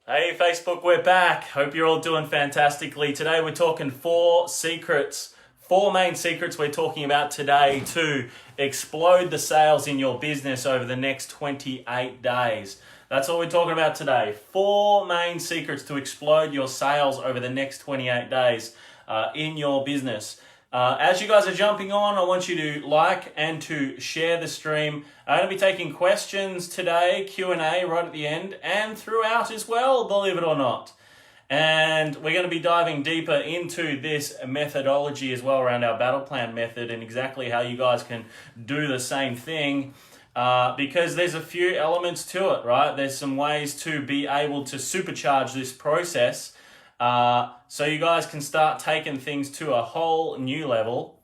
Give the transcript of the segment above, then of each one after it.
Hey Facebook, we're back. Hope you're all doing fantastically. Today we're talking four main secrets we're talking about today to explode the sales in your business over the next 28 days. That's what we're talking about today. Four main secrets to explode your sales over the next 28 days in your business. As you guys are jumping on, I want you to like and to share the stream. I'm going to be taking questions today, Q&A right at the end and throughout as well, believe it or not. And we're going to be diving deeper into this methodology as well around our battle plan method and exactly how you guys can do the same thing. Because there's a few elements to it, right? There's some ways to be able to supercharge this process so you guys can start taking things to a whole new level,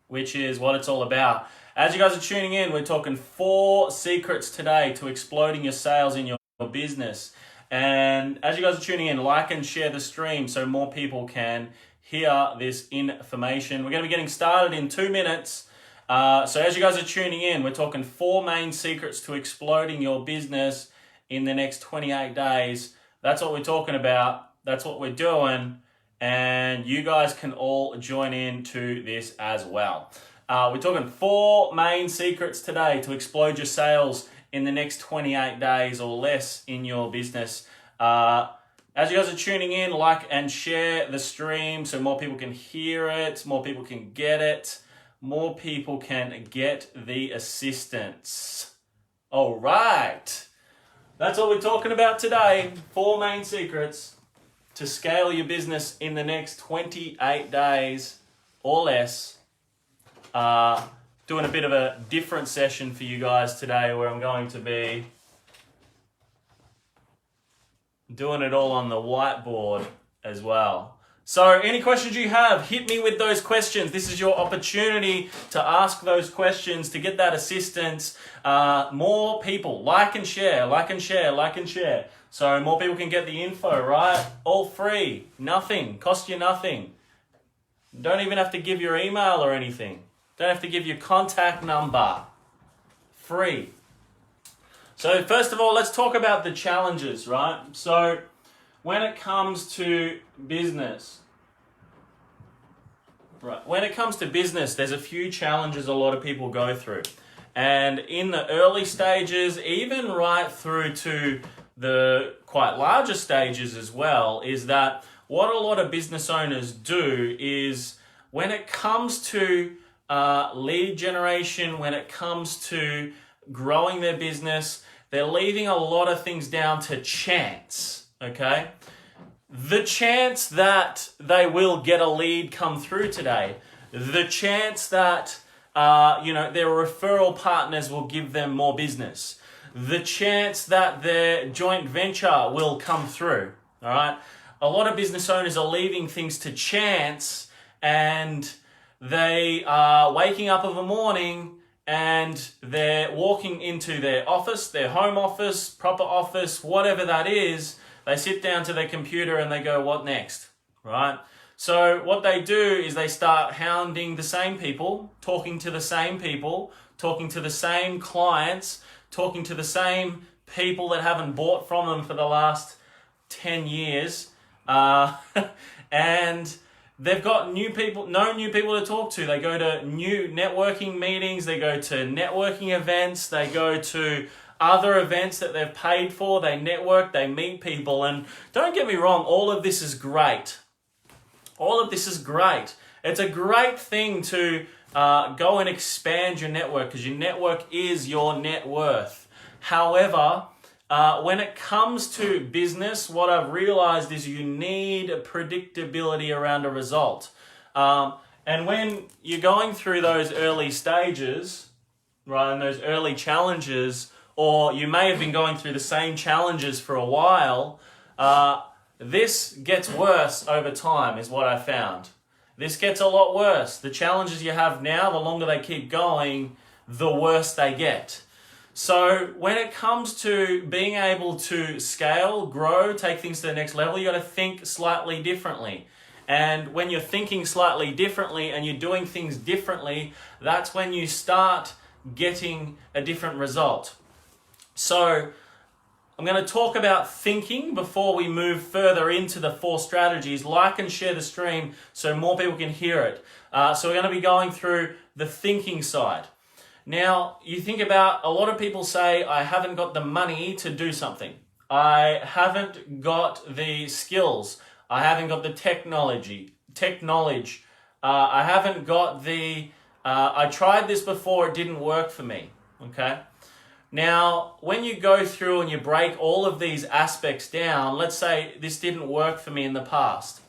which is what it's all about. As you guys are tuning in, we're talking 4 secrets today to exploding your sales in your business. And as you guys are tuning in, like and share the stream so more people can hear this information. We're going to be getting started in 2 minutes. So as you guys are tuning in, we're talking 4 main secrets to exploding your business in the next 28 days. That's what we're talking about. That's what we're doing. And you guys can all join in to this as well. We're talking 4 main secrets today to explode your sales in the next 28 days or less in your business. As you guys are tuning in, like and share the stream so more people can hear it, more people can get it, more people can get the assistance. All right. That's what we're talking about today. 4 main secrets to scale your business in the next 28 days or less. Doing a bit of a different session for you guys today where I'm going to be doing it all on the whiteboard as well. So any questions you have, hit me with those questions. This is your opportunity to ask those questions, to get that assistance. More people, like and share, like and share, like and share. So more people can get the info, right? All free, nothing, cost you nothing. Don't even have to give your email or anything. Don't have to give your contact number. Free. So first of all, let's talk about the challenges, right? So when it comes to business, there's a few challenges a lot of people go through. And in the early stages, even right through to the quite larger stages as well, is that what a lot of business owners do is when it comes to lead generation, when it comes to growing their business, they're leaving a lot of things down to chance, okay? The chance that they will get a lead come through today, the chance that their referral partners will give them more business, the chance that their joint venture will come through, all right? A lot of business owners are leaving things to chance, and they are waking up of a morning and they're walking into their office, their home office, proper office, whatever that is. They sit down to their computer and they go, what next, right? So what they do is they start hounding the same people, talking to the same people, talking to the same clients, talking to the same people that haven't bought from them for the last 10 years. And they've got no new people to talk to. They go to new networking meetings, they go to networking events, they go to other events that they've paid for, they network, they meet people. And don't get me wrong, all of this is great. All of this is great. It's a great thing to go and expand your network because your network is your net worth. However, when it comes to business, what I've realized is you need a predictability around a result. And when you're going through those early stages, right, and those early challenges, or you may have been going through the same challenges for a while, this gets worse over time is what I found. This gets a lot worse. The challenges you have now, the longer they keep going, the worse they get. So when it comes to being able to scale, grow, take things to the next level, you got to think slightly differently. And when you're thinking slightly differently and you're doing things differently, that's when you start getting a different result. So I'm going to talk about thinking before we move further into the 4 strategies. Like and share the stream so more people can hear it. So we're going to be going through the thinking side. Now, you think about, a lot of people say, I haven't got the money to do something. I haven't got the skills. I haven't got the tech knowledge. I haven't got the, I tried this before, it didn't work for me. Okay? Now, when you go through and you break all of these aspects down, let's say this didn't work for me in the past.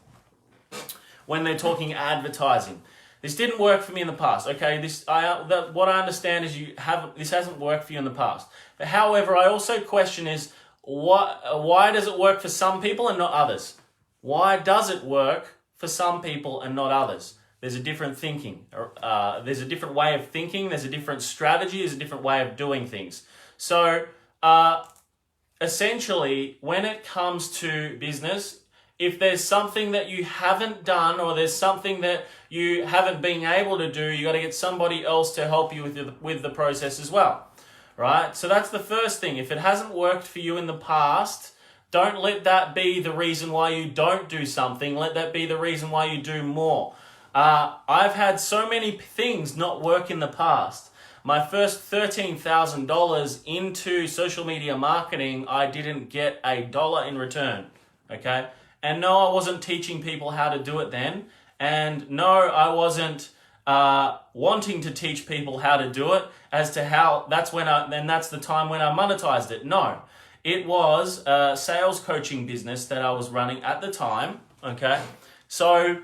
When they're talking advertising, this didn't work for me in the past. Okay, what I understand is this hasn't worked for you in the past. But however, I also question is why does it work for some people and not others? Why does it work for some people and not others? There's a different thinking. There's a different way of thinking. There's a different strategy. There's a different way of doing things. So essentially, when it comes to business, if there's something that you haven't done or there's something that you haven't been able to do, you got to get somebody else to help you with the process as well, right? So that's the first thing. If it hasn't worked for you in the past, don't let that be the reason why you don't do something. Let that be the reason why you do more. I've had so many things not work in the past. My first $13,000 into social media marketing, I didn't get $1 in return, okay? And no, I wasn't teaching people how to do it then. And no, I wasn't wanting to teach people how to do it as to how, that's the time when I monetized it. No, it was a sales coaching business that I was running at the time, okay? So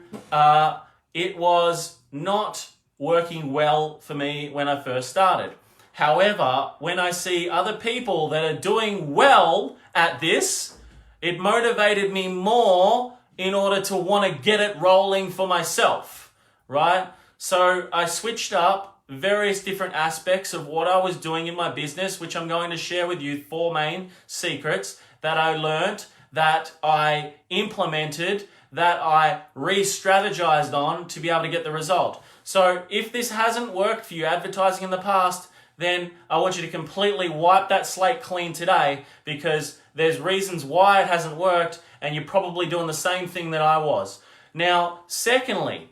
it was not working well for me when I first started. However, when I see other people that are doing well at this, it motivated me more in order to want to get it rolling for myself, right? So I switched up various different aspects of what I was doing in my business, which I'm going to share with you 4 main secrets that I learned, that I implemented, that I re-strategized on to be able to get the result. So if this hasn't worked for you, advertising in the past, then I want you to completely wipe that slate clean today, because there's reasons why it hasn't worked and you're probably doing the same thing that I was. Now, secondly,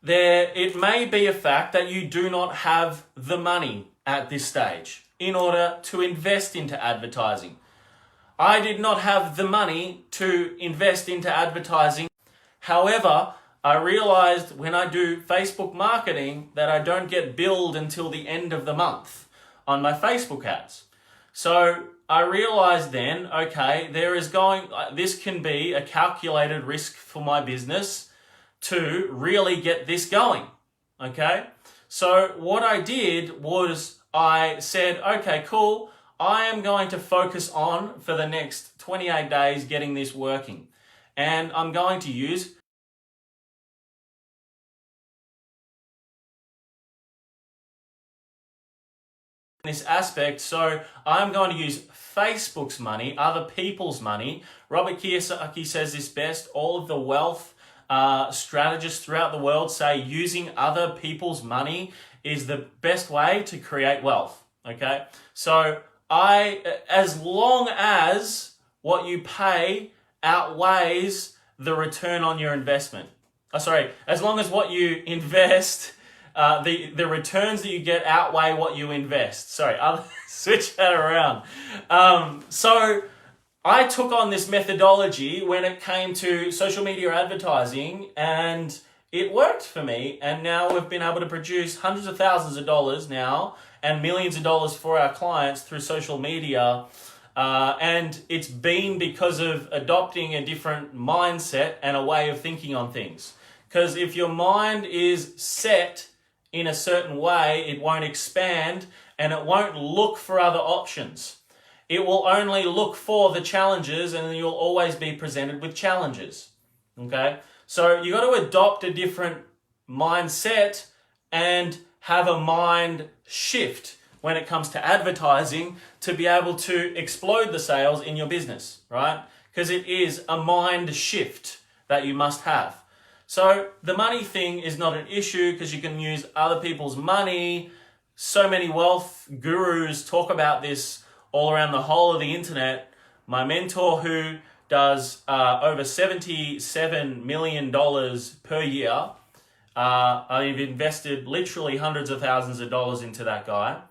it may be a fact that you do not have the money at this stage in order to invest into advertising. I did not have the money to invest into advertising. However, I realized when I do Facebook marketing that I don't get billed until the end of the month on my Facebook ads. So I realized then, okay, this can be a calculated risk for my business to really get this going, okay? So what I did was I said, okay, cool, I am going to focus on, for the next 28 days, getting this working. And I'm going to use this aspect. So I'm going to use Facebook's money, other people's money. Robert Kiyosaki says this best. All of the wealth strategists throughout the world say using other people's money is the best way to create wealth. Okay, so as long as what you pay outweighs the return on your investment. As long as what you invest, the returns that you get outweigh what you invest. I'll switch that around. So I took on this methodology when it came to social media advertising, and it worked for me. And now we've been able to produce hundreds of thousands of dollars now and millions of dollars for our clients through social media. And it's been because of adopting a different mindset and a way of thinking on things. Because if your mind is set in a certain way, it won't expand and it won't look for other options. It will only look for the challenges, and you'll always be presented with challenges. Okay? So you got to adopt a different mindset and have a mind shift when it comes to advertising to be able to explode the sales in your business, right? Because it is a mind shift that you must have. So the money thing is not an issue because you can use other people's money. So many wealth gurus talk about this all around the whole of the internet. My mentor, who does over $77 million per year, I've invested literally hundreds of thousands of dollars into that guy.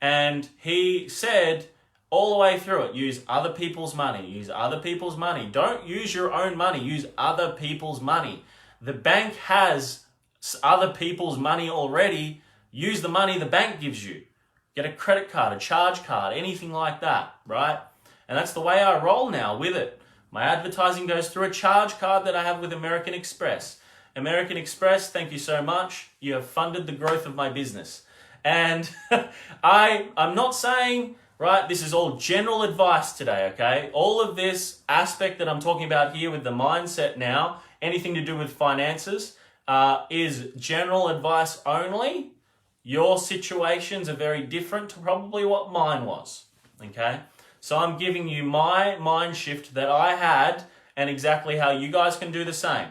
And he said all the way through it, use other people's money, use other people's money. Don't use your own money, use other people's money. The bank has other people's money already. Use the money the bank gives you. Get a credit card, a charge card, anything like that, right? And that's the way I roll now with it. My advertising goes through a charge card that I have with American Express. American Express, thank you so much. You have funded the growth of my business. And I'm not saying, right, this is all general advice today, okay? All of this aspect that I'm talking about here with the mindset now, anything to do with finances, is general advice only. Your situations are very different to probably what mine was, okay? So I'm giving you my mind shift that I had and exactly how you guys can do the same.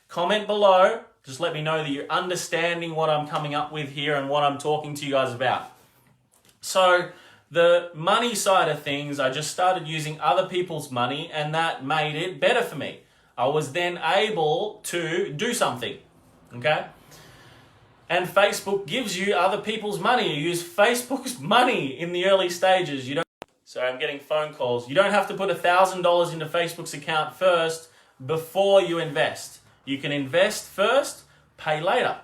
Comment below. Just let me know that you're understanding what I'm coming up with here and what I'm talking to you guys about. So the money side of things, I just started using other people's money and that made it better for me. I was then able to do something, okay? And Facebook gives you other people's money. You use Facebook's money in the early stages. Sorry, I'm getting phone calls. You don't have to put $1,000 into Facebook's account first before you invest. You can invest first, pay later.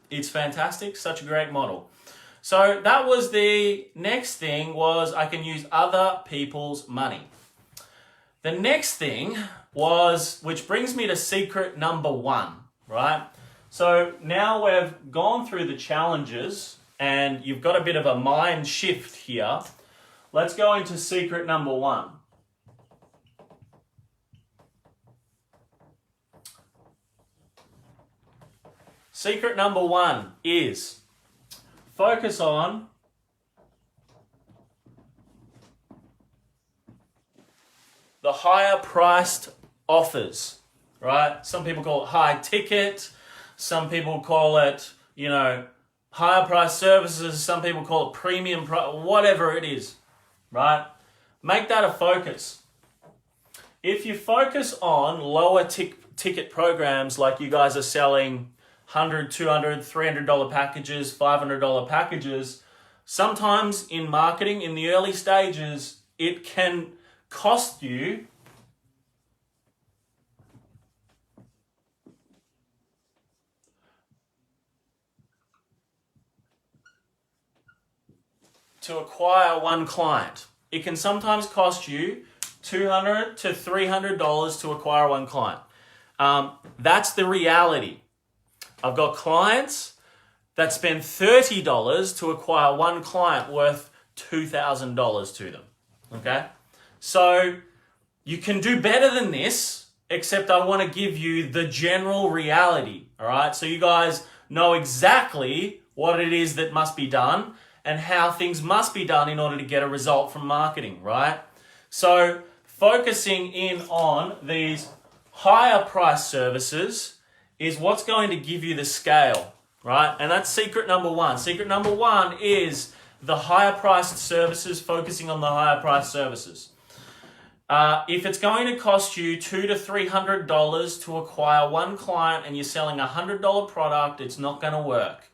It's fantastic, such a great model. So that was the next thing, was I can use other people's money. The next thing was, which brings me to secret number 1, right? So now we've gone through the challenges and you've got a bit of a mind shift here. Let's go into secret number 1. Secret number 1 is focus on the higher priced offers, right? Some people call it high ticket. Some people call it, higher price services. Some people call it premium price, whatever it is, right? Make that a focus. If you focus on lower ticket programs, like you guys are selling $100, $200, $300 packages, $500 packages, sometimes in marketing, in the early stages, it can cost you to acquire one client. It can sometimes cost you $200 to $300 to acquire one client. That's the reality. I've got clients that spend $30 to acquire one client worth $2,000 to them, okay? So you can do better than this, except I want to give you the general reality, all right? So you guys know exactly what it is that must be done and how things must be done in order to get a result from marketing, right? So focusing in on these higher price services is what's going to give you the scale, right? And that's secret number 1. Secret number 1 is the higher priced services, focusing on the higher priced services. If it's going to cost you $200 to $300 to acquire one client and you're selling a $100 product, it's not going to work.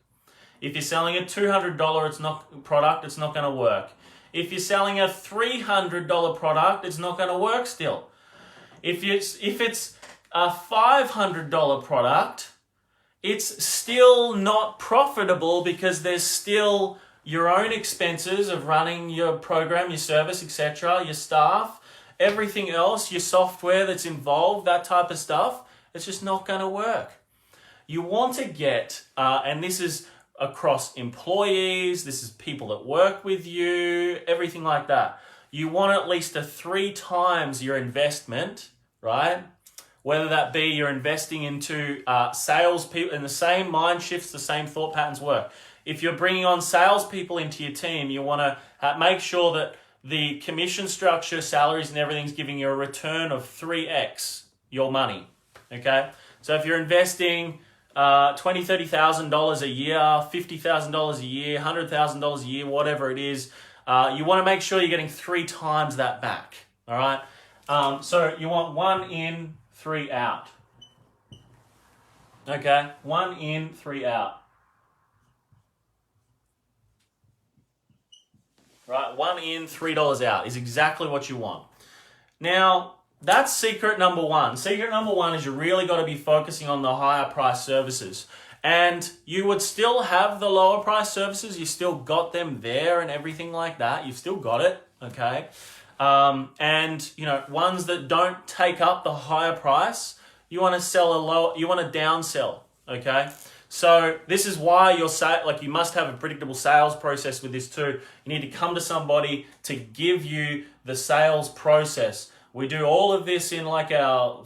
If you're selling a $200 product, it's not going to work. If you're selling a $300 product, it's not going to work still. If it's a $500 product, it's still not profitable because there's still your own expenses of running your program, your service, etc., your staff, everything else, your software that's involved, that type of stuff. It's just not going to work. You want to get, and this is across employees, this is people that work with you, everything like that. You want at least 3 times your investment, right? Whether that be you're investing into salespeople, and the same mind shifts, the same thought patterns work. If you're bringing on salespeople into your team, you want to make sure that the commission structure, salaries and everything's giving you a return of 3x your money, okay? So if you're investing $20,000, $30,000 a year, $50,000 a year, $100,000 a year, whatever it is, you want to make sure you're getting 3 times that back. All right. So you want 1 in, 3 out. Okay, 1 in, 3 out. Right, 1 in, $3 out is exactly what you want. Now, that's secret number 1. Secret number 1 is you really got to be focusing on the higher price services. And you would still have the lower price services. You still got them there and everything like that. You've still got it, okay? And, you know, ones that don't take up the higher price, you want to sell you want to downsell, okay? So this is why you must have a predictable sales process with this too. You need to come to somebody to give you the sales process. We do all of this in like our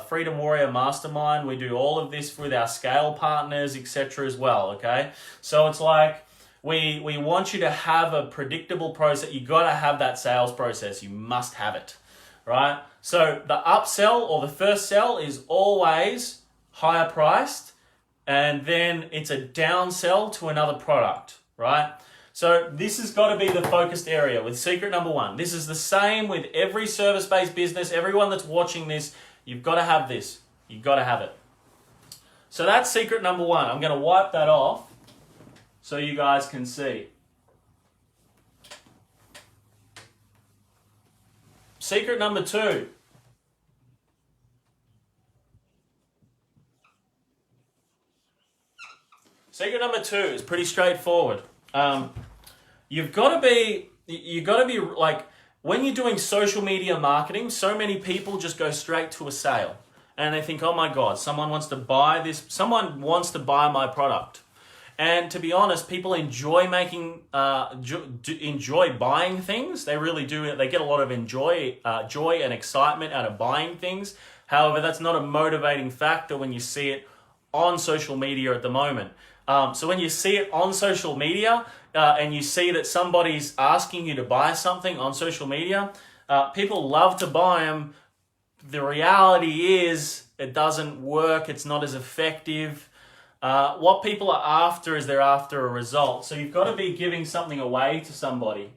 Freedom Warrior Mastermind. We do all of this with our scale partners, etc. as well, okay? So it's like we want you to have a predictable process. You got to have that sales process. You must have it, right? So the upsell or the first sell is always higher priced, and then it's a downsell to another product, right? So this has got to be the focused area with secret number 1. This is the same with every service-based business. Everyone that's watching this, you've got to have this. You've got to have it. So that's secret number 1. I'm going to wipe that off so you guys can see. Secret number 2. Secret number 2 is pretty straightforward. You've got to be like, when you're doing social media marketing, so many people just go straight to a sale and they think, oh my God, someone wants to buy this, someone wants to buy my product. And to be honest, people enjoy enjoy buying things. They really do. They get a lot of joy and excitement out of buying things. However, that's not a motivating factor when you see it on social media at the moment. So when you see it on social media and you see that somebody's asking you to buy something on social media, people love to buy them. The reality is it doesn't work. It's not as effective. What people are after is they're after a result. So you've got to be giving something away to somebody.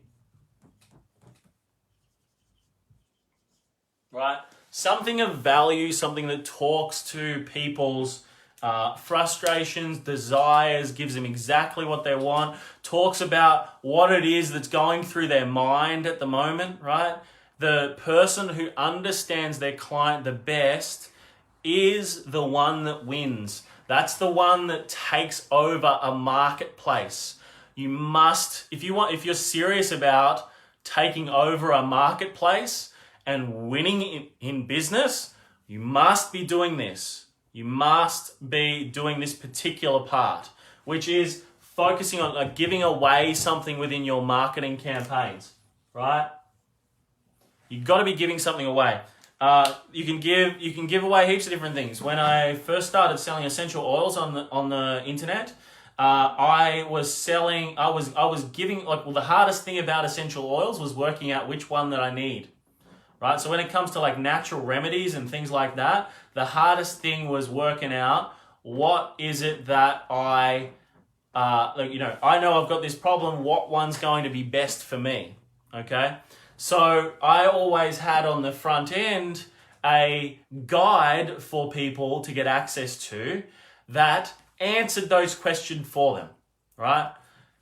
Right? Something of value, something that talks to people's frustrations, desires, gives them exactly what they want, talks about what it is that's going through their mind at the moment, right? The person who understands their client the best is the one that wins. That's the one that takes over a marketplace. You must, if you're serious about taking over a marketplace and winning in business, you must be doing this. You must be doing this particular part, which is focusing on giving away something within your marketing campaigns, right? You've got to be giving something away. You can give away heaps of different things. When I first started selling essential oils on the internet, I was giving the hardest thing about essential oils was working out which one that I need. Right? So when it comes to like natural remedies and things like that, the hardest thing was working out what is it that I know I've got this problem, what one's going to be best for me, okay? So I always had on the front end a guide for people to get access to that answered those questions for them, right?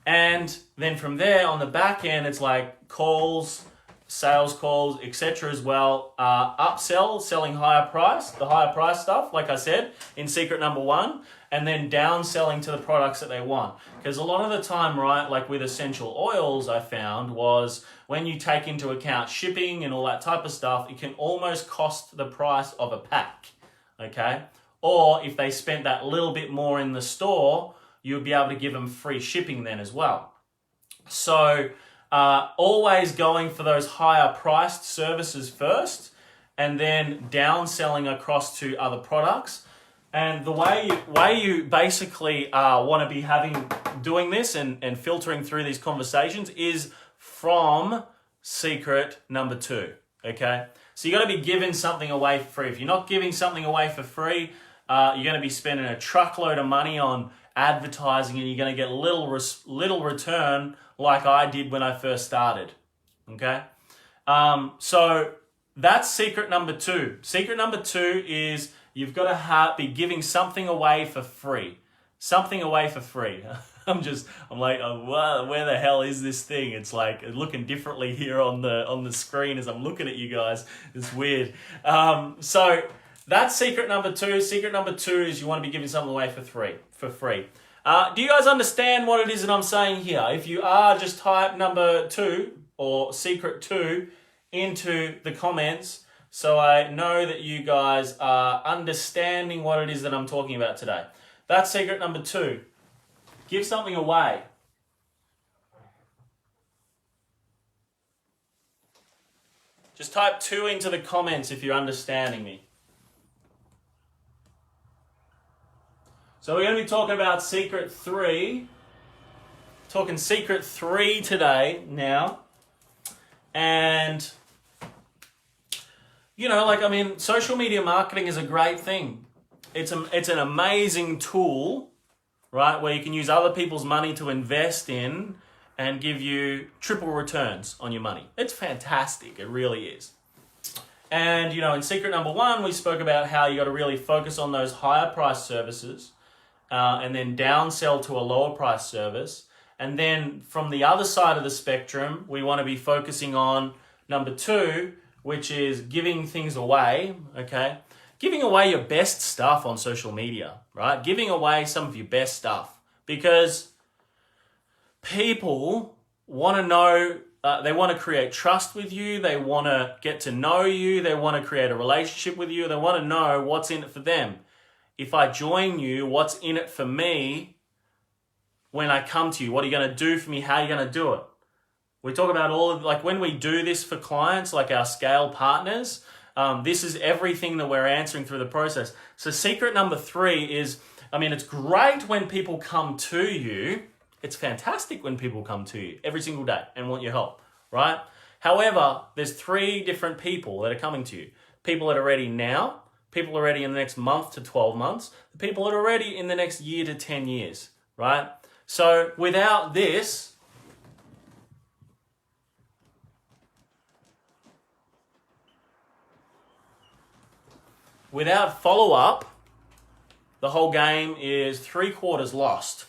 And then from there on the back end, it's like calls, sales calls, etc. as well. Upsell, selling higher price, the higher price stuff, like I said, in secret number 1, and then downselling to the products that they want. Because a lot of the time, right, like with essential oils, I found was when you take into account shipping and all that type of stuff, it can almost cost the price of a pack, okay? Or if they spent that little bit more in the store, you'd be able to give them free shipping then as well. So always going for those higher priced services first and then downselling across to other products. And the way you basically want to be doing this and filtering through these conversations is from secret number 2, okay? So you got to be giving something away for free. If you're not giving something away for free, you're going to be spending a truckload of money on advertising and you're going to get little return like I did when I first started. Okay? So that's secret number 2. Secret number 2 is you've got to be giving something away for free. Something away for free. I'm like, oh, where the hell is this thing? It's like looking differently here on the screen as I'm looking at you guys. It's weird. So that's secret number 2. Secret number 2 is you want to be giving something away for free. Do you guys understand what it is that I'm saying here? If you are, just type number 2 or secret 2 into the comments so I know that you guys are understanding what it is that I'm talking about today. That's secret number 2. Give something away. Just type 2 into the comments if you're understanding me. So we're going to be talking about secret 3. Talking secret 3 today now. And, social media marketing is a great thing. It's an amazing tool, right, where you can use other people's money to invest in and give you triple returns on your money. It's fantastic. It really is. And, in secret number 1, we spoke about how you got to really focus on those higher price services and then downsell to a lower price service. And then from the other side of the spectrum, we want to be focusing on number 2, which is giving things away, okay? Giving away your best stuff on social media, right? Giving away some of your best stuff because people want to know, they want to create trust with you. They want to get to know you. They want to create a relationship with you. They want to know what's in it for them. If I join you, what's in it for me when I come to you? What are you going to do for me? How are you going to do it? We talk about when we do this for clients, like our scale partners, this is everything that we're answering through the process. So secret number 3 is, it's great when people come to you. It's fantastic when people come to you every single day and want your help, right? However, there's 3 different people that are coming to you. People that are ready now, people that are ready in the next month to 12 months, the people that are ready in the next year to 10 years, right? So without this, without follow-up, the whole game is 3/4 lost.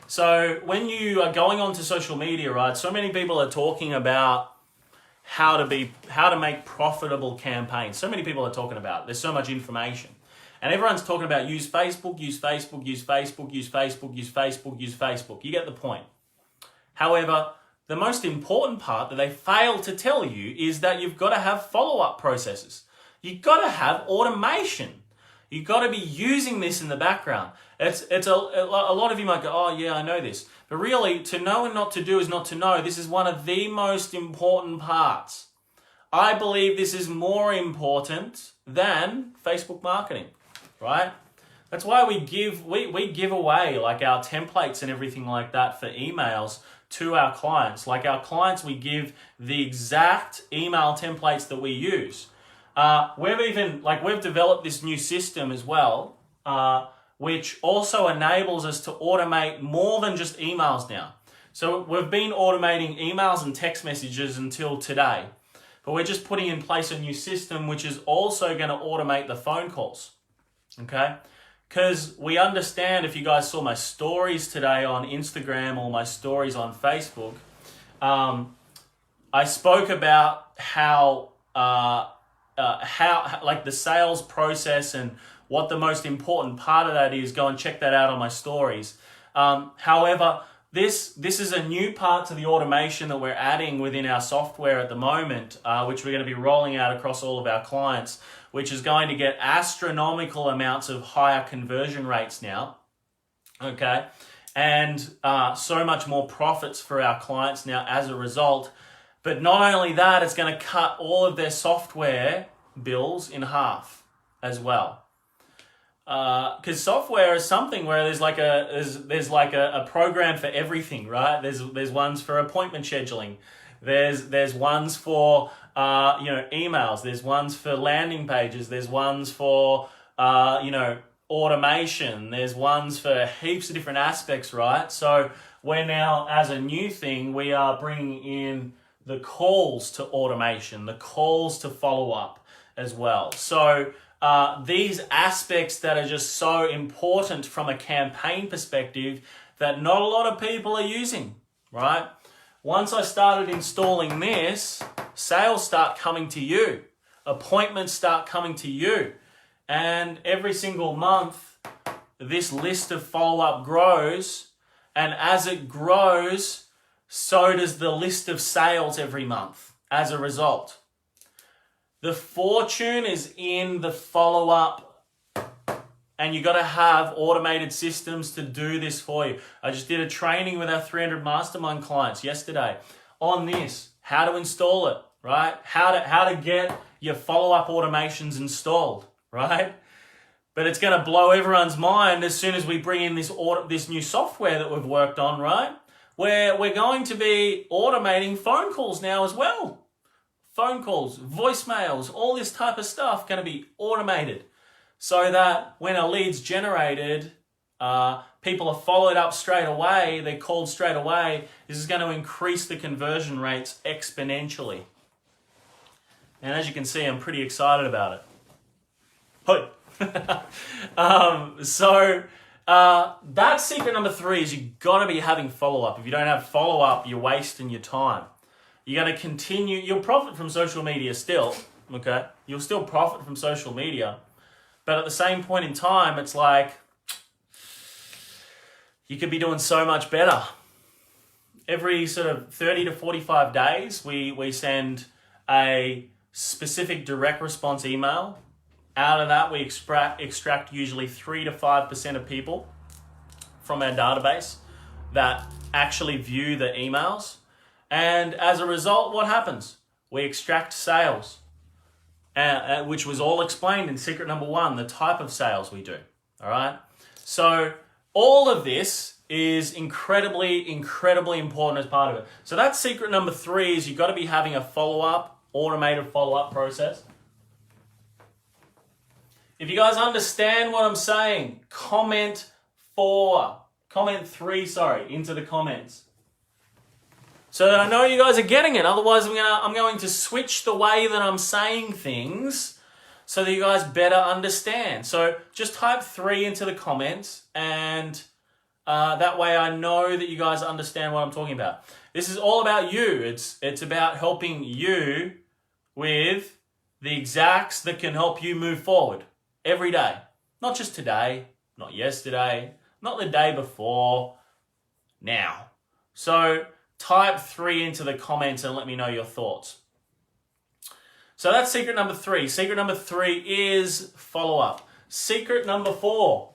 So when you are going onto social media, right, so many people are talking about how to make profitable campaigns. So many people are talking about it. There's so much information. And everyone's talking about use Facebook, use Facebook, use Facebook, use Facebook, use Facebook, use Facebook. You get the point. However, the most important part that they fail to tell you is that you've got to have follow-up processes. You've got to have automation. You've got to be using this in the background. It's a lot of you might go, oh yeah, I know this. But really, to know and not to do is not to know. This is one of the most important parts. I believe this is more important than Facebook marketing, right? That's why we give away like our templates and everything like that for emails to our clients. Like our clients, we give the exact email templates that we use. We've developed this new system as well, which also enables us to automate more than just emails now. So we've been automating emails and text messages until today, but we're just putting in place a new system which is also going to automate the phone calls, okay? Because we understand, if you guys saw my stories today on Instagram or my stories on Facebook, I spoke about how the sales process and what the most important part of that is. Go and check that out on my stories. However, this is a new part to the automation that we're adding within our software at the moment, which we're going to be rolling out across all of our clients, which is going to get astronomical amounts of higher conversion rates now, okay? And so much more profits for our clients now as a result. But not only that, it's going to cut all of their software bills in half as well. Because software is something where there's like a program for everything, right? There's ones for appointment scheduling. There's ones for emails. There's ones for landing pages. There's ones for automation. There's ones for heaps of different aspects, right? So we're now, as a new thing, we are bringing in the calls to automation, the calls to follow up as well. So these aspects that are just so important from a campaign perspective that not a lot of people are using, right? Once I started installing this, sales start coming to you, appointments start coming to you, and every single month, this list of follow-up grows, and as it grows, so does the list of sales every month as a result. The fortune is in the follow-up, and you got to have automated systems to do this for you. I just did a training with our 300 mastermind clients yesterday on this, how to install it, right? How to get your follow-up automations installed, right? But it's going to blow everyone's mind as soon as we bring in this new software that we've worked on, right? Where we're going to be automating phone calls now as well. Phone calls, voicemails, all this type of stuff going to be automated so that when a lead's generated, people are followed up straight away, they're called straight away. This is going to increase the conversion rates exponentially. And as you can see, I'm pretty excited about it. Hey. That's secret number 3 is you got to be having follow-up. If you don't have follow-up, you're wasting your time. You're going to continue, you'll profit from social media still, okay? You'll still profit from social media. But at the same point in time, it's like, you could be doing so much better. Every sort of 30 to 45 days, we send a specific direct response email. Out of that, we extract usually 3 to 5% of people from our database that actually view the emails. And as a result, what happens? We extract sales, which was all explained in secret number 1, the type of sales we do. All right. So all of this is incredibly, incredibly important as part of it. So that's secret number 3 is you've got to be having a follow-up, automated follow-up process. If you guys understand what I'm saying, comment 3, into the comments, so that I know you guys are getting it. Otherwise, I'm going to switch the way that I'm saying things so that you guys better understand. So just type 3 into the comments, and that way I know that you guys understand what I'm talking about. This is all about you. It's about helping you with the exacts that can help you move forward every day. Not just today, not yesterday, not the day before, now. So type 3 into the comments and let me know your thoughts. So that's secret number 3. Secret number 3 is follow-up. Secret number 4.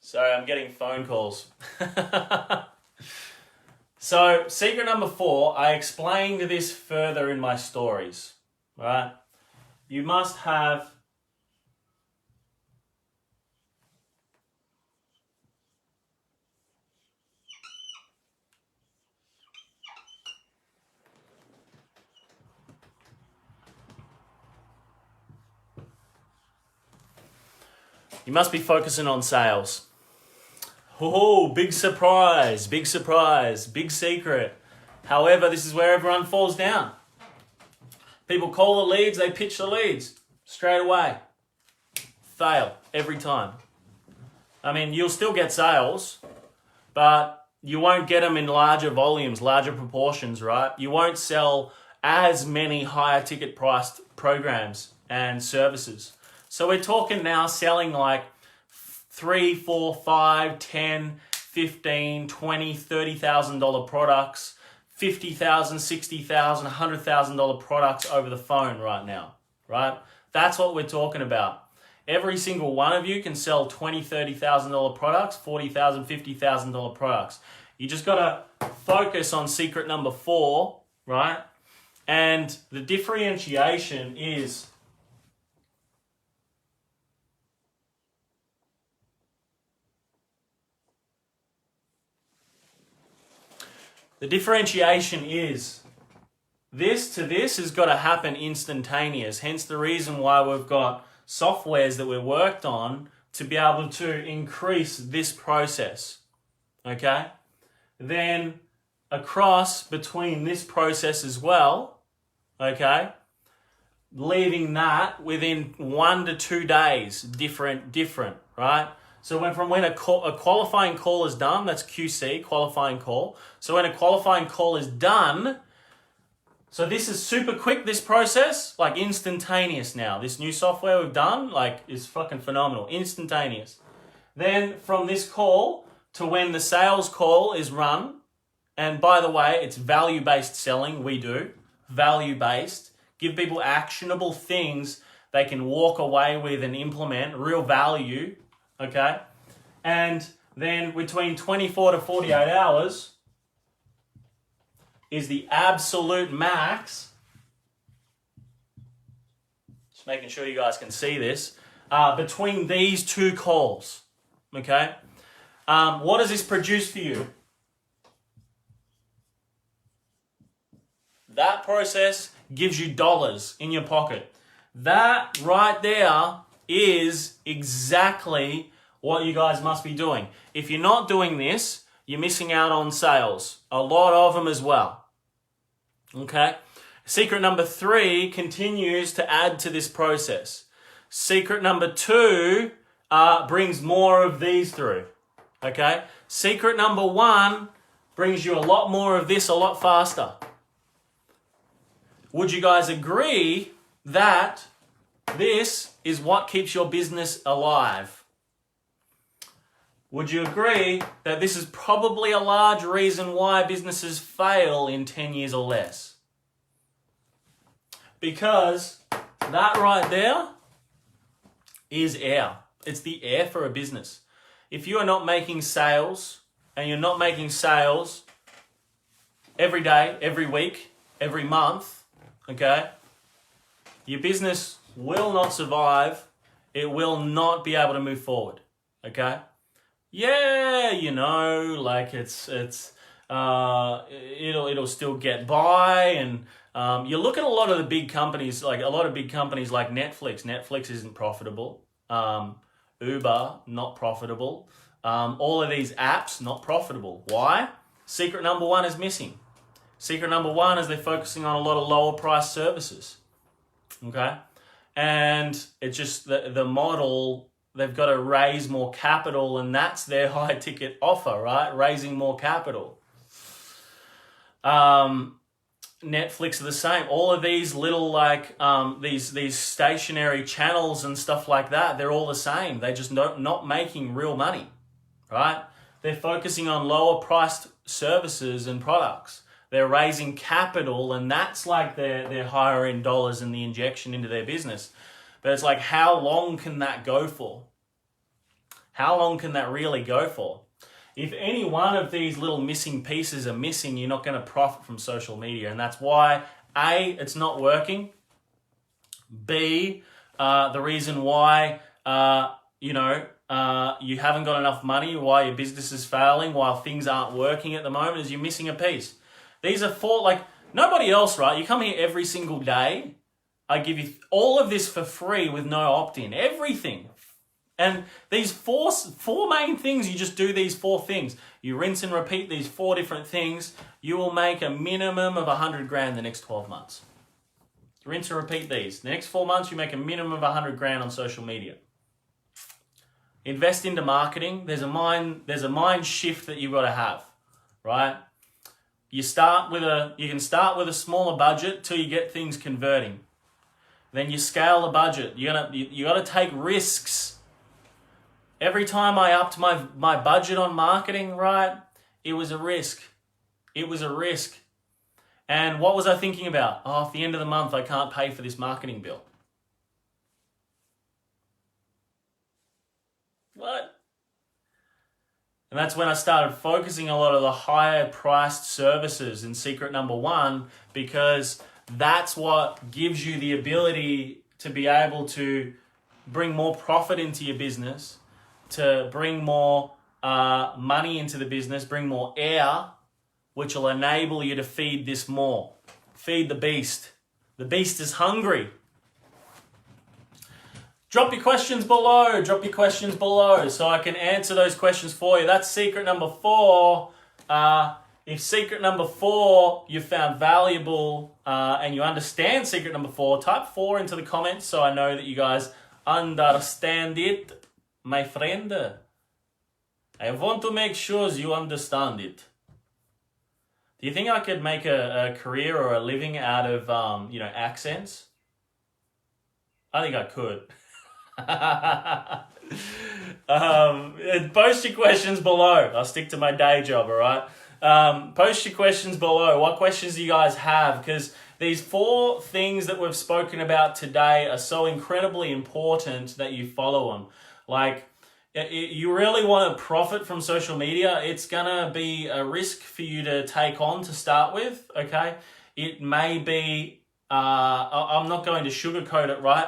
Sorry, I'm getting phone calls. So secret number 4, I explained this further in my stories, right? You must have you must be focusing on sales. Oh, big surprise, big surprise, big secret. However, this is where everyone falls down. People call the leads, they pitch the leads straight away. Fail every time. I mean, you'll still get sales, but you won't get them in larger volumes, larger proportions, right? You won't sell as many higher ticket priced programs and services. So we're talking now selling like $3, $4, $5, $10, $15, $20, $30,000 products, $50,000, $60,000, $100,000 products over the phone right now, right? That's what we're talking about. Every single one of you can sell $20,000, $30,000 products, $40,000, $50,000 products. You just got to focus on secret number 4, right? And the differentiation is This to this has got to happen instantaneous. Hence the reason why we've got softwares that we've worked on to be able to increase this process. Okay? Then across between this process as well, okay, leaving that within 1 to 2 days, different, right? So when a qualifying call is done, that's QC, qualifying call. So when a qualifying call is done, so this is super quick, this process, like instantaneous now. This new software we've done, like, is fucking phenomenal, instantaneous. Then from this call to when the sales call is run, and by the way, it's value-based selling, we do, value-based, give people actionable things they can walk away with and implement, real value, okay? And then between 24 to 48 hours is the absolute max. Just making sure you guys can see this. Between these two calls, okay? What does this produce for you? That process gives you dollars in your pocket. That right there is exactly what you guys must be doing. If you're not doing this, you're missing out on sales. A lot of them as well. Okay? Secret number 3 continues to add to this process. Secret number 2 brings more of these through. Okay? Secret number 1 brings you a lot more of this a lot faster. Would you guys agree that this is what keeps your business alive? Would you agree that this is probably a large reason why businesses fail in 10 years or less? Because that right there is air. It's the air for a business. If you are not making sales, and you're not making sales every day, every week, every month, okay, your business will not survive. It will not be able to move forward, okay? Yeah, you know, like it'll still get by, and you look at a lot of the big companies, like Netflix. Netflix isn't profitable. Uber, not profitable. All of these apps, not profitable. Why? Secret number 1 is missing. Secret number 1 is they're focusing on a lot of lower price services, okay? And it's just the model, they've got to raise more capital, and that's their high ticket offer, right? Raising more capital. Netflix are the same. All of these little these stationary channels and stuff like that, they're all the same. They just not making real money, right? They're focusing on lower priced services and products. They're raising capital, and that's like their higher end dollars and the injection into their business. But it's like, how long can that go for? How long can that really go for? If any one of these little missing pieces are missing, you're not going to profit from social media. And that's why, A, it's not working. B, the reason why, you haven't got enough money, why your business is failing, why things aren't working at the moment, is you're missing a piece. These are 4, like, nobody else, right? You come here every single day. I give you all of this for free with no opt-in. Everything. And these four main things, you just do these 4 things. You rinse and repeat these 4 different things. You will make a minimum of 100 grand the next 12 months. Rinse and repeat these. The next 4 months, you make a minimum of 100 grand on social media. Invest into marketing. There's a mind shift that you've got to have, right? You can start with a smaller budget till you get things converting. Then you scale the budget. You got to take risks. Every time I upped my budget on marketing, right, it was a risk. It was a risk. And what was I thinking about? Oh, at the end of the month, I can't pay for this marketing bill. What? And that's when I started focusing a lot of the higher priced services in secret number 1, because that's what gives you the ability to be able to bring more profit into your business, to bring more money into the business, bring more air, which will enable you to feed this more. Feed the beast. The beast is hungry. Drop your questions below. Drop your questions below so I can answer those questions for you. That's secret number 4. If secret number 4 you found valuable and you understand secret number 4, type 4 into the comments so I know that you guys understand it, my friend. I want to make sure you understand it. Do you think I could make a career or a living out of, accents? I think I could. Post your questions below. I'll stick to my day job, all right? Post your questions below. What questions do you guys have? Because these 4 things that we've spoken about today are so incredibly important that you follow them. Like, you really want to profit from social media, it's going to be a risk for you to take on to start with, okay? It may be, I'm not going to sugarcoat it, right?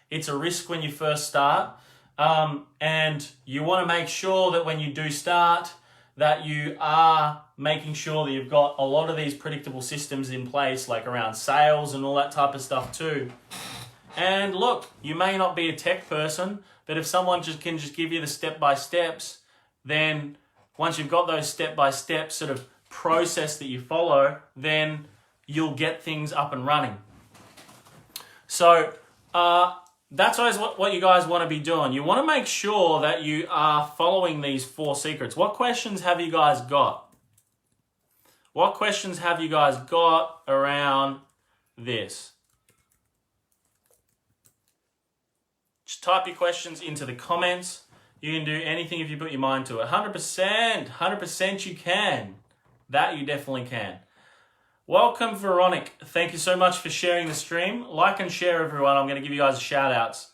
It's a risk when you first start. And you want to make sure that when you do start, that you are making sure that you've got a lot of these predictable systems in place, like around sales and all that type of stuff too. And look, you may not be a tech person, but if someone can give you the step-by-steps, then once you've got those step-by-step sort of process that you follow, then you'll get things up and running. So that's always what you guys want to be doing. You want to make sure that you are following these 4 secrets. What questions have you guys got? What questions have you guys got around this? Just type your questions into the comments. You can do anything if you put your mind to it. 100% you can. That you definitely can. Welcome, Veronica. Thank you so much for sharing the stream. Like and share, everyone. I'm going to give you guys shout outs.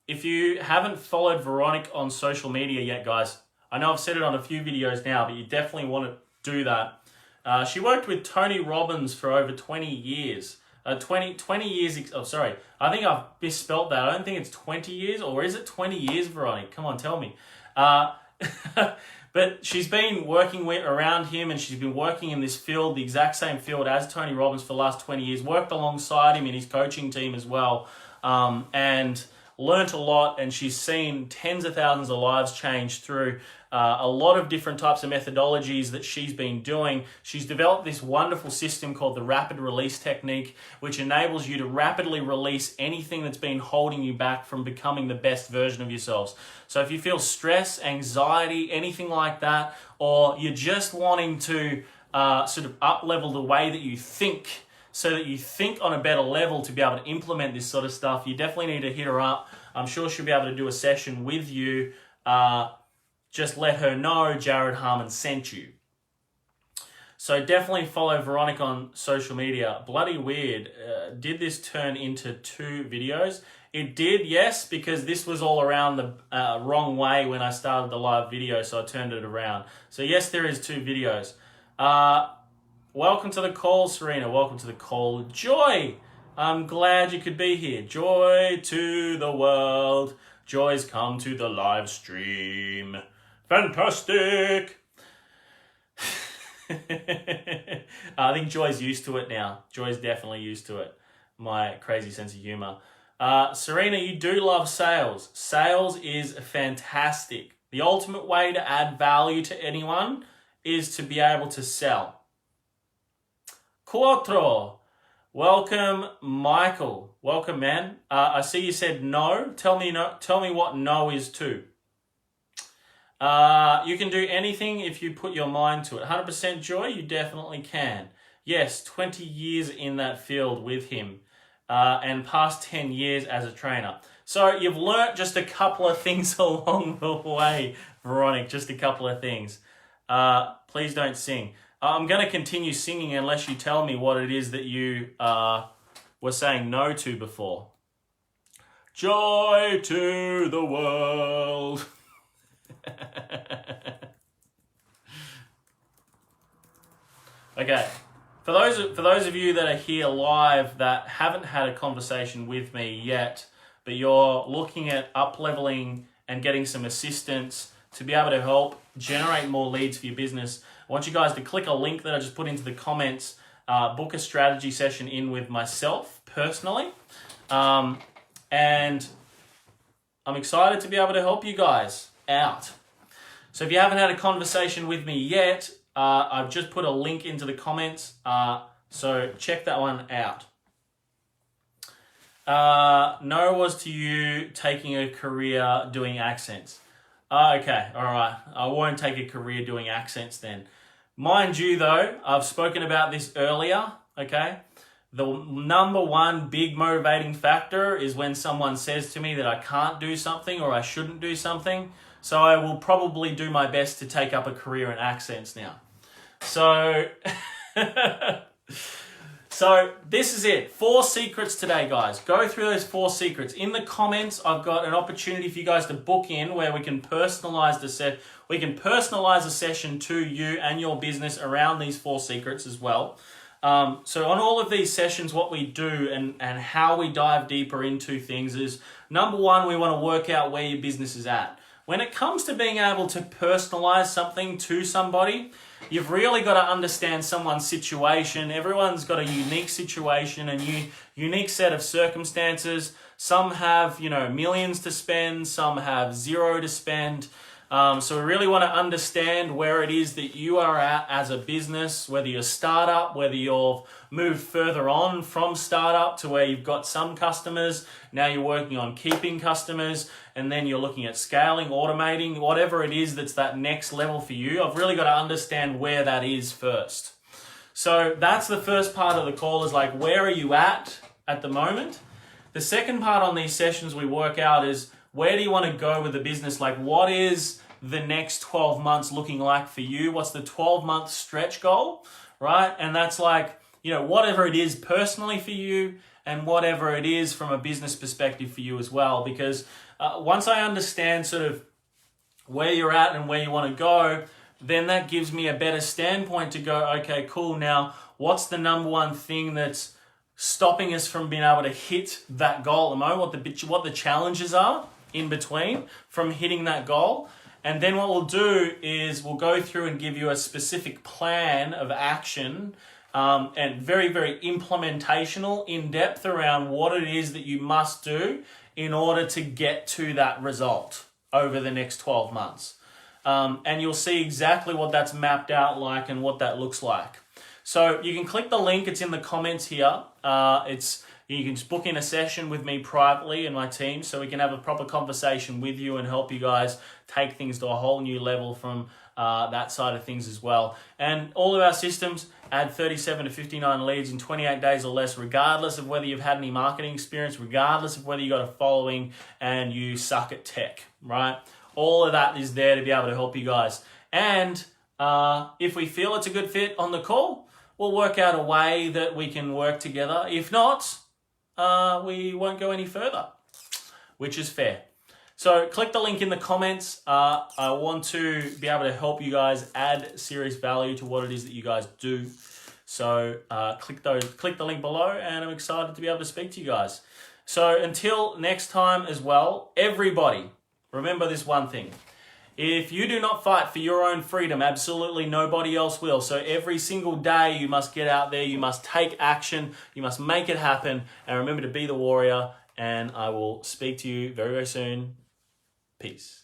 If you haven't followed Veronica on social media yet, guys, I know I've said it on a few videos now, but you definitely want to do that. She worked with Tony Robbins for over 20 years. 20 years, I think I've misspelt that. I don't think it's 20 years, or is it 20 years, Veronica? Come on, tell me. But she's been working around him, and she's been working in this field, the exact same field as Tony Robbins for the last 20 years, worked alongside him in his coaching team as well, and learnt a lot, and she's seen tens of thousands of lives change through a lot of different types of methodologies that she's been doing. She's developed this wonderful system called the rapid release technique, which enables you to rapidly release anything that's been holding you back from becoming the best version of yourselves. So if you feel stress, anxiety, anything like that, or you're just wanting to sort of up-level the way that you think, so that you think on a better level to be able to implement this sort of stuff, you definitely need to hit her up. I'm sure she'll be able to do a session with you. Just let her know Jarrod Harman sent you. So definitely follow Veronica on social media. Bloody weird. Did this turn into 2 videos? It did, yes, because this was all around the wrong way when I started the live video, so I turned it around. So yes, there is 2 videos. Welcome to the call, Serena. Welcome to the call. Joy, I'm glad you could be here. Joy to the world. Joy's come to the live stream. Fantastic. I think Joy's used to it now. Joy's definitely used to it. My crazy sense of humor. Serena, you do love sales. Sales is fantastic. The ultimate way to add value to anyone is to be able to sell. Cuatro. Welcome, Michael. Welcome, man. I see you said no. Tell me what no is too. You can do anything if you put your mind to it. 100% Joy, you definitely can. Yes, 20 years in that field with him, and past 10 years as a trainer. So you've learnt just a couple of things along the way, Veronica, just a couple of things. Please don't sing. I'm going to continue singing unless you tell me what it is that you were saying no to before. Joy to the world. Okay, for those of you that are here live that haven't had a conversation with me yet, but you're looking at up-leveling and getting some assistance to be able to help generate more leads for your business, I want you guys to click a link that I just put into the comments book a strategy session in with myself personally. And I'm excited to be able to help you guys out. So if you haven't had a conversation with me yet, I've just put a link into the comments. So check that one out. No was to you taking a career doing accents. Okay, all right. I won't take a career doing accents then. Mind you though, I've spoken about this earlier, okay? The number one big motivating factor is when someone says to me that I can't do something or I shouldn't do something. So I will probably do my best to take up a career in accents now. So, so this is it. 4 secrets today, guys. Go through those 4 secrets. In the comments, I've got an opportunity for you guys to book in where we can personalize the set. We can personalize a session to you and your business around these 4 secrets as well. So on all of these sessions, what we do and how we dive deeper into things is, number 1, we want to work out where your business is at. When it comes to being able to personalize something to somebody, you've really got to understand someone's situation. Everyone's got a unique situation, a unique set of circumstances. Some have, millions to spend, some have 0 to spend. So we really want to understand where it is that you are at as a business, whether you're a startup, whether you've moved further on from startup to where you've got some customers, now you're working on keeping customers, and then you're looking at scaling, automating, whatever it is that's that next level for you. I've really got to understand where that is first. So that's the first part of the call, is like, where are you at the moment? The second part on these sessions we work out is, where do you want to go with the business? Like, what is the next 12 months looking like for you? What's the 12-month stretch goal, right? And that's like, whatever it is personally for you and whatever it is from a business perspective for you as well. Because once I understand sort of where you're at and where you want to go, then that gives me a better standpoint to go, okay, cool. Now, what's the number one thing that's stopping us from being able to hit that goal at the moment? What the challenges are in between from hitting that goal. And then what we'll do is we'll go through and give you a specific plan of action, and very, very implementational, in depth around what it is that you must do in order to get to that result over the next 12 months. And you'll see exactly what that's mapped out like and what that looks like. So you can click the link, it's in the comments here. You can just book in a session with me privately and my team so we can have a proper conversation with you and help you guys take things to a whole new level from that side of things as well. And all of our systems add 37 to 59 leads in 28 days or less, regardless of whether you've had any marketing experience, regardless of whether you got a following and you suck at tech, right? All of that is there to be able to help you guys. And if we feel it's a good fit on the call, we'll work out a way that we can work together. If not, we won't go any further, which is fair. So click the link in the comments. I want to be able to help you guys add serious value to what it is that you guys do. So click the link below, and I'm excited to be able to speak to you guys. So until next time as well, everybody, remember this one thing. If you do not fight for your own freedom, absolutely nobody else will. So every single day you must get out there, you must take action, you must make it happen, and remember to be the warrior. And I will speak to you very, very soon. Peace.